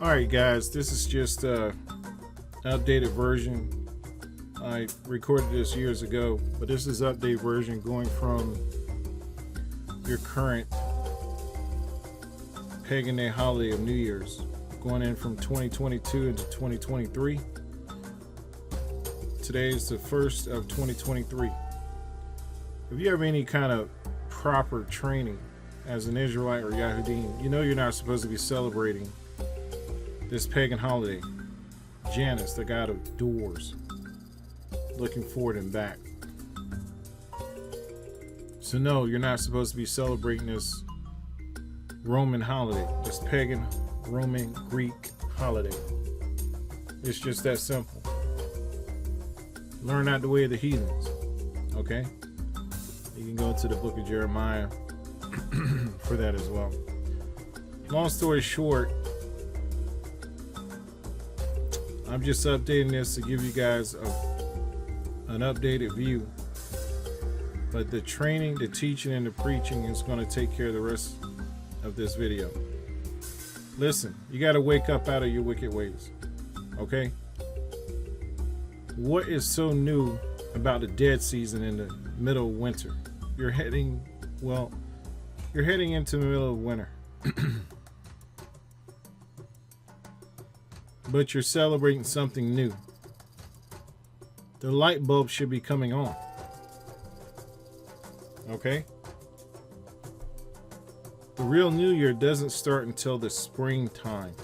Alright guys, this is just an updated version. I recorded this years ago, but this is updated version going from your current Pagan Day holiday of New Year's, going in from 2022 into 2023. Today is the 1st of 2023. If you have any kind of proper training as an Israelite or Yahudi, you know you're not supposed to be celebrating this pagan holiday. Janus, the god of doors, looking forward and back. So no, you're not supposed to be celebrating this Roman holiday, this pagan, Roman, Greek holiday. It's just that simple. Learn not the way of the heathens, okay? You can go to the book of Jeremiah for that as well. Long story short, I'm just updating this to give you guys an updated view. But the training, the teaching, and the preaching is going to take care of the rest of this video. Listen, you got to wake up out of your wicked ways. Okay? What is so new about the dead season in the middle of winter? You're heading into the middle of winter. But you're celebrating something new. The light bulb should be coming on. Okay? The real New Year doesn't start until the springtime.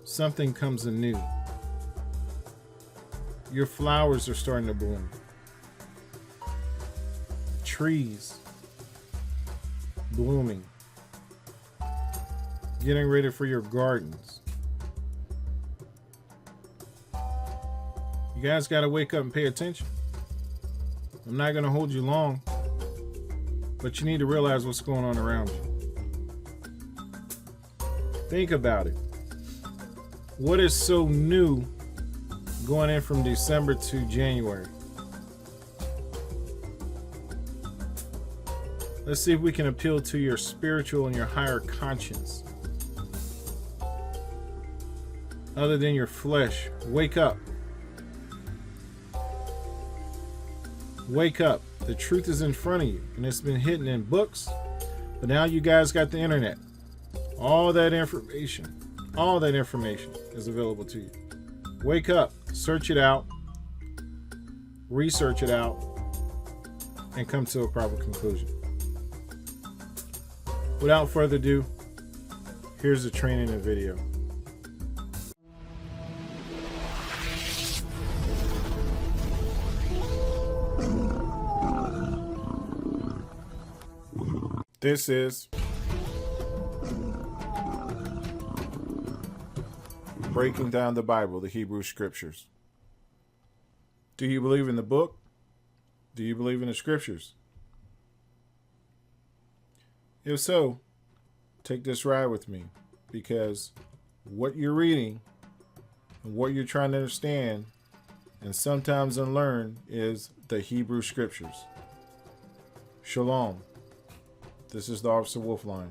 Something comes anew. Your flowers are starting to bloom. Trees blooming. Getting ready for your gardens. You guys got to wake up and pay attention. I'm not going to hold you long, but you need to realize what's going on around you. Think about it. What is so new going in from December to January? Let's see if we can appeal to your spiritual and your higher conscience. Other than your flesh, wake up. Wake up. The truth is in front of you, and it's been hidden in books, but now you guys got the internet. All that information is available to you. Wake up, search it out, research it out, and come to a proper conclusion. Without further ado, here's the training and video. This is breaking down the Bible, the Hebrew Scriptures. Do you believe in the book? Do you believe in the Scriptures? If so, take this ride with me, because what you're reading and what you're trying to understand and sometimes unlearn is the Hebrew Scriptures. Shalom. This is the Officer Wolfline.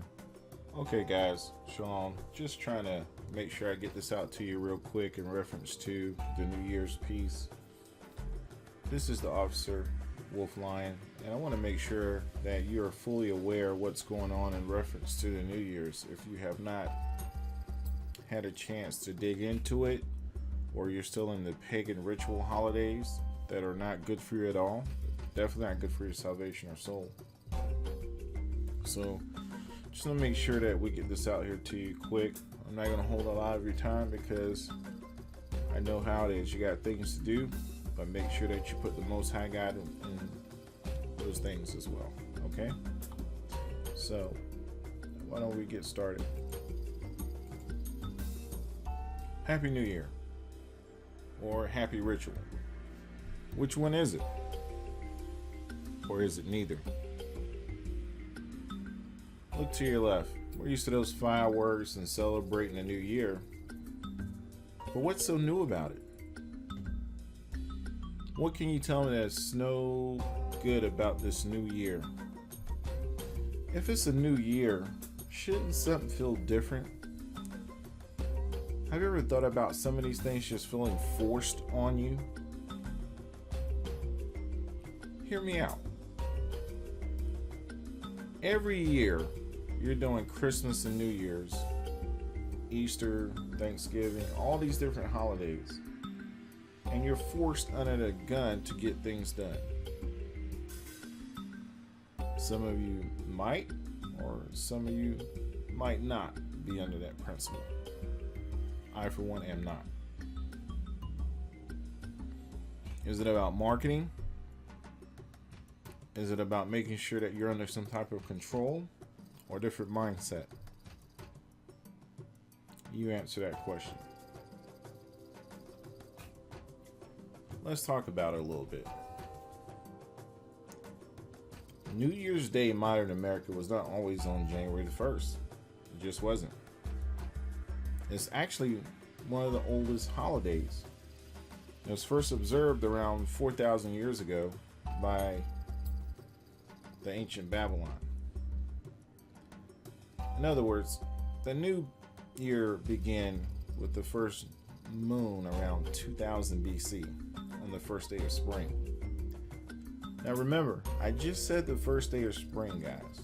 Okay guys, shalom. Just trying to make sure I get this out to you real quick in reference to the New Year's piece. This is the Officer Wolfline, and I want to make sure that you are fully aware of what's going on in reference to the New Year's. If you have not had a chance to dig into it, or you're still in the pagan ritual holidays that are not good for you at all, definitely not good for your salvation or soul. So just want to make sure that we get this out here to you quick. I'm not going to hold a lot of your time because I know how it is. You got things to do, but make sure that you put the Most High God in those things as well. Okay? So why don't we get started? Happy New Year, or Happy Ritual. Which one is it? Or is it neither? Look to your left. We're used to those fireworks and celebrating the new year. But what's so new about it? What can you tell me that's no good about this new year? If it's a new year, shouldn't something feel different? Have you ever thought about some of these things just feeling forced on you? Hear me out. Every year, you're doing Christmas and New Year's, Easter, Thanksgiving, all these different holidays, and you're forced under the gun to get things done. Some of you might, or some of you might not be under that principle. I, for one, am not. Is it about marketing? Is it about making sure that you're under some type of control or different mindset? You answer that question. Let's talk about it a little bit. New Year's Day in modern America was not always on January the 1st. It just wasn't. It's actually one of the oldest holidays. It was first observed around 4,000 years ago by the ancient Babylon. In other words, the new year began with the first moon around 2000 BC on the first day of spring. Now remember, I just said the first day of spring, guys.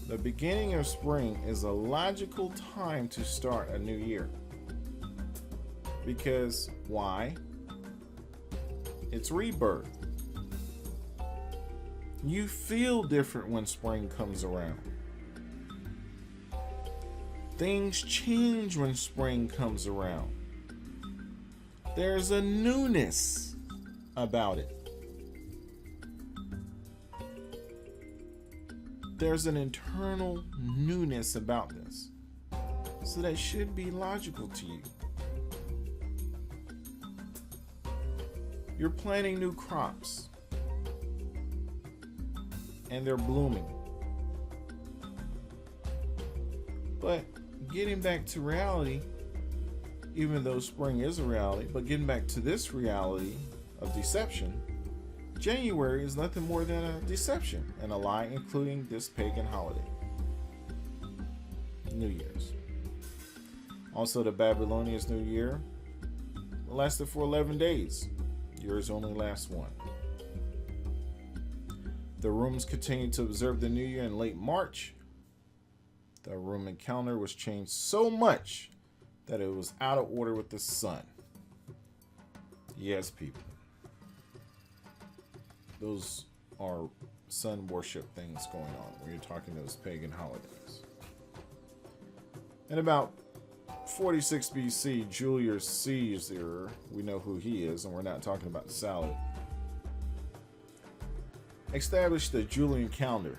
The beginning of spring is a logical time to start a new year. Because why? It's rebirth. You feel different when spring comes around. Things change when spring comes around. There's a newness about it. There's an internal newness about this. So that should be logical to you. You're planting new crops. And they're blooming. But getting back to reality, even though spring is a reality, but getting back to this reality of deception, January is nothing more than a deception and a lie, including this pagan holiday, New Year's. Also, the Babylonians' New Year lasted for 11 days. Yours only lasts one. The Romans continued to observe the New Year in late March. The Roman calendar was changed so much that it was out of order with the sun. Yes, people. Those are sun worship things going on when you're talking those pagan holidays. In about 46 BC, Julius Caesar, we know who he is, and we're not talking about the salad, established the Julian calendar.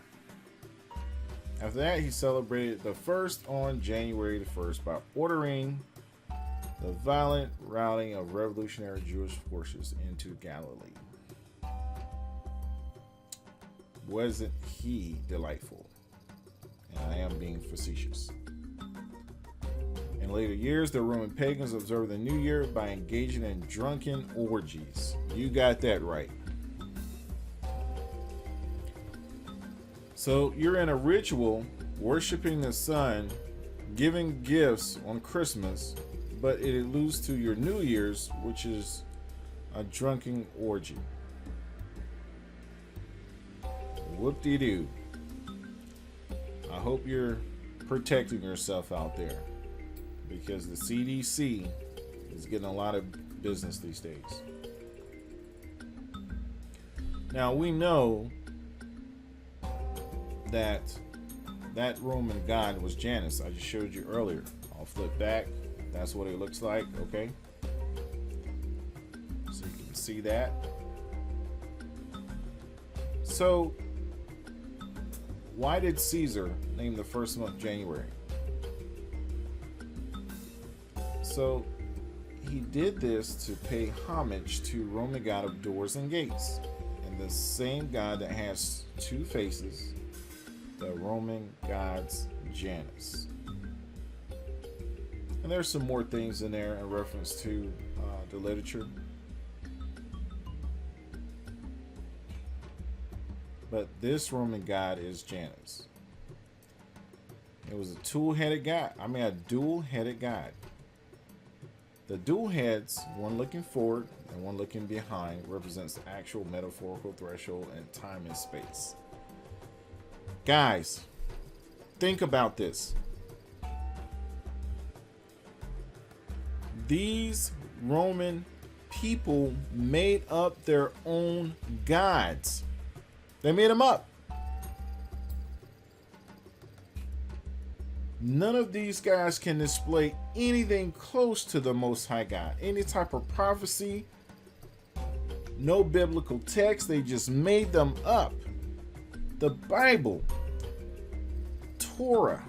After that, he celebrated the first on January the 1st by ordering the violent routing of revolutionary Jewish forces into Galilee. Wasn't he delightful? And I am being facetious. In later years, the Roman pagans observed the New Year by engaging in drunken orgies. You got that right. So you're in a ritual worshiping the sun, giving gifts on Christmas, but it alludes to your New Year's, which is a drunken orgy. Whoop-de-doo. I hope you're protecting yourself out there, because the CDC is getting a lot of business these days. Now we know that Roman god was Janus. I just showed you earlier. I'll flip back. That's what it looks like, okay? So you can see that. So, why did Caesar name the first month January? So, he did this to pay homage to Roman god of doors and gates, and the same god that has two faces, the Roman gods Janus. And there's some more things in there in reference to the literature. But this Roman god is Janus. It was a two-headed god. I mean, a dual-headed god. The dual heads, one looking forward and one looking behind, represents the actual metaphorical threshold in time and space. Guys, think about this. These Roman people made up their own gods. They made them up. None of these guys can display anything close to the Most High God. Any type of prophecy, no biblical text. They just made them up. The Bible, Torah,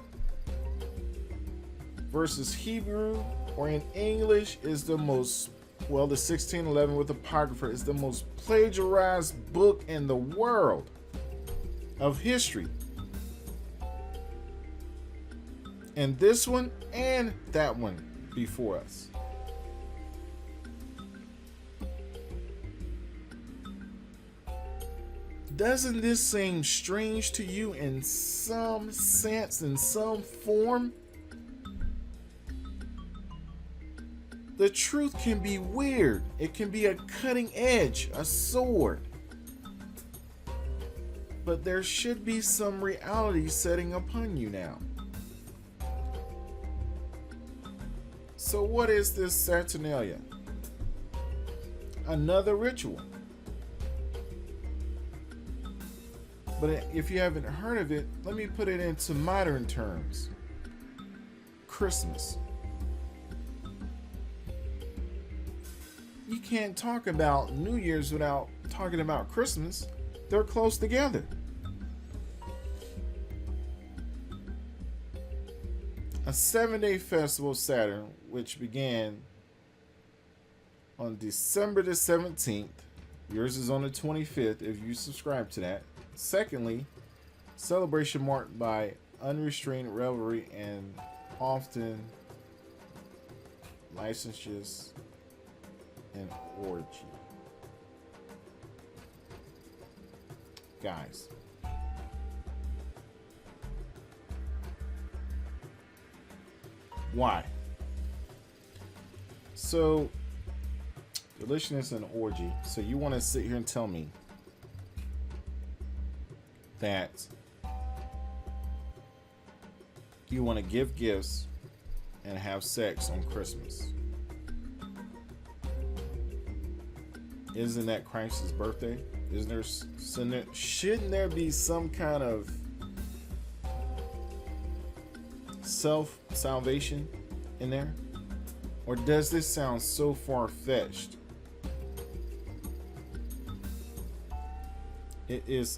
versus Hebrew or in English is the most, well, the 1611 with Apocrypha is the most plagiarized book in the world of history. And this one and that one before us. Doesn't this seem strange to you in some sense, in some form? The truth can be weird. It can be a cutting edge, a sword. But there should be some reality setting upon you now. So what is this Saturnalia? Another ritual. But if you haven't heard of it, let me put it into modern terms. Christmas. You can't talk about New Year's without talking about Christmas. They're close together. A 7-day festival of Saturn, which began on December the 17th. Yours is on the 25th if you subscribe to that. Secondly, celebration marked by unrestrained revelry and often licentious and orgy. Guys, why? So, deliciousness and orgy. So you want to sit here and tell me that you want to give gifts and have sex on Christmas? Isn't that Christ's birthday? Shouldn't there be some kind of self-salvation in there? Or does this sound so far-fetched? Is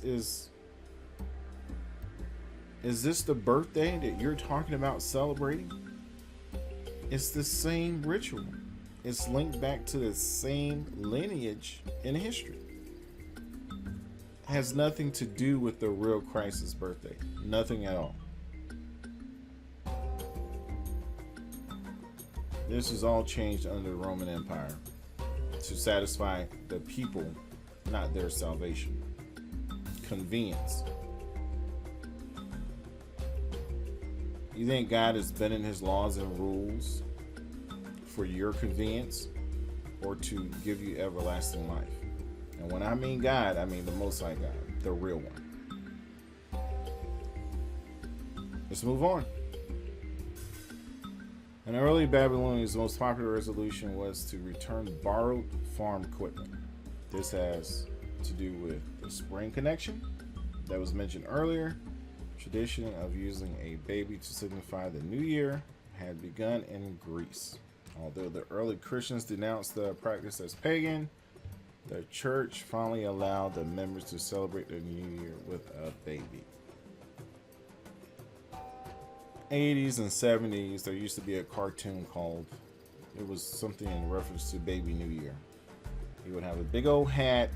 this the birthday that you're talking about celebrating? It's the same ritual. It's linked back to the same lineage in history. Has nothing to do with the real Christ's birthday. Nothing at all. This is all changed under the Roman Empire to satisfy the people, not their salvation. Convenience. You think God is bending his laws and rules for your convenience or to give you everlasting life? And when I mean God, I mean the Most High God, the real one. Let's move on. In early Babylonians, the most popular resolution was to return borrowed farm equipment. This has to do with the spring connection that was mentioned earlier. Tradition of using a baby to signify the new year had begun in Greece. Although the early Christians denounced the practice as pagan, the church finally allowed the members to celebrate the new year with a baby. 80s and 70s, there used to be a cartoon called, it was something in reference to Baby New Year. He would have a big old hat,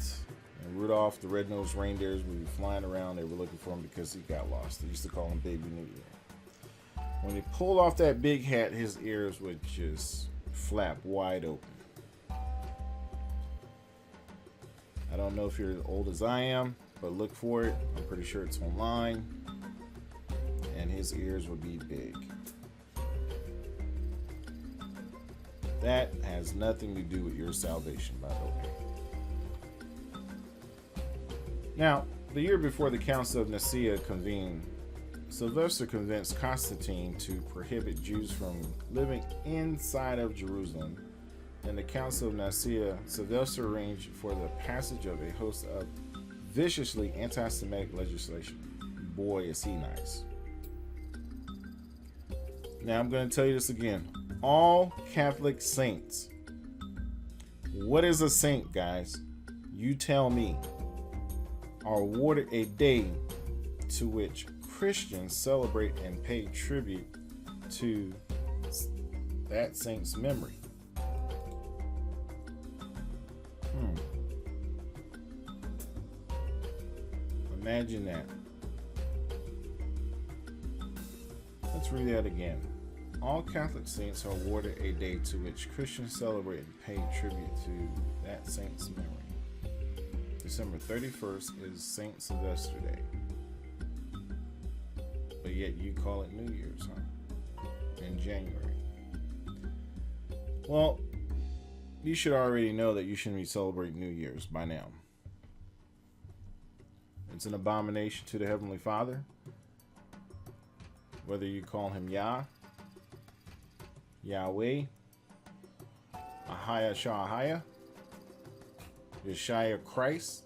and Rudolph the red-nosed reindeers would be flying around. They were looking for him because he got lost. They used to call him Baby New Year. When he pulled off that big hat, his ears would just flap wide open. I don't know if you're as old as I am, but look for it. I'm pretty sure it's online. And his ears would be big. That has nothing to do with your salvation, by the way. Now, the year before the Council of Nicaea convened, Sylvester convinced Constantine to prohibit Jews from living inside of Jerusalem. In the Council of Nicaea, Sylvester arranged for the passage of a host of viciously anti-Semitic legislation. Boy, is he nice. Now, I'm going to tell you this again. All Catholic saints. What is a saint, guys? You tell me. Are awarded a day to which Christians celebrate and pay tribute to that saint's memory. Imagine that. Let's read that again. All Catholic saints are awarded a day to which Christians celebrate and pay tribute to that saint's memory. December 31st is Saint Sylvester Day. But yet you call it New Year's, huh? In January. Well, you should already know that you shouldn't be celebrating New Year's by now. It's an abomination to the Heavenly Father. Whether you call him Yah, Yahweh, Ahaya Shahaya, Yeshua Christ,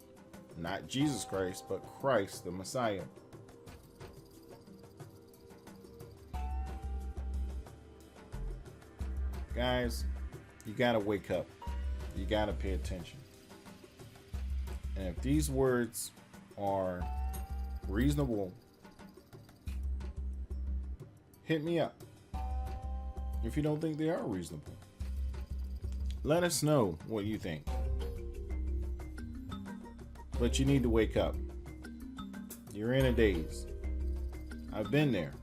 not Jesus Christ, but Christ the Messiah. Guys, you gotta wake up. You gotta pay attention. And if these words are reasonable, hit me up. If you don't think they are reasonable, let us know what you think. But you need to wake up. You're in a daze. I've been there.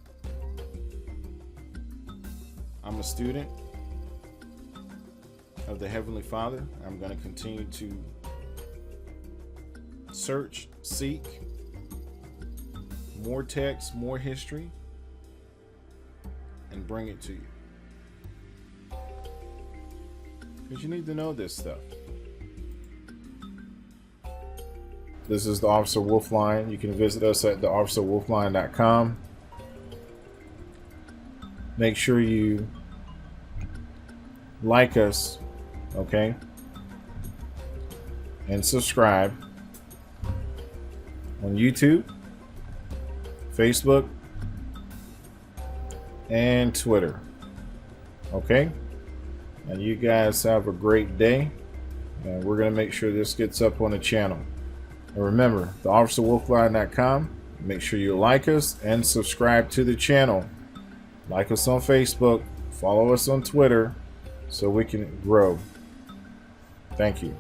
I'm a student of the Heavenly Father. I'm going to continue to search, seek more text, more history, and bring it to you. Because you need to know this stuff. This is the Officer Wolf Line. You can visit us at theofficerwolfline.com. Make sure you like us, okay? And subscribe on YouTube, Facebook, and Twitter. Okay? And you guys have a great day. And we're going to make sure this gets up on the channel. And remember, theofficerwolfline.com. Make sure you like us and subscribe to the channel. Like us on Facebook. Follow us on Twitter so we can grow. Thank you.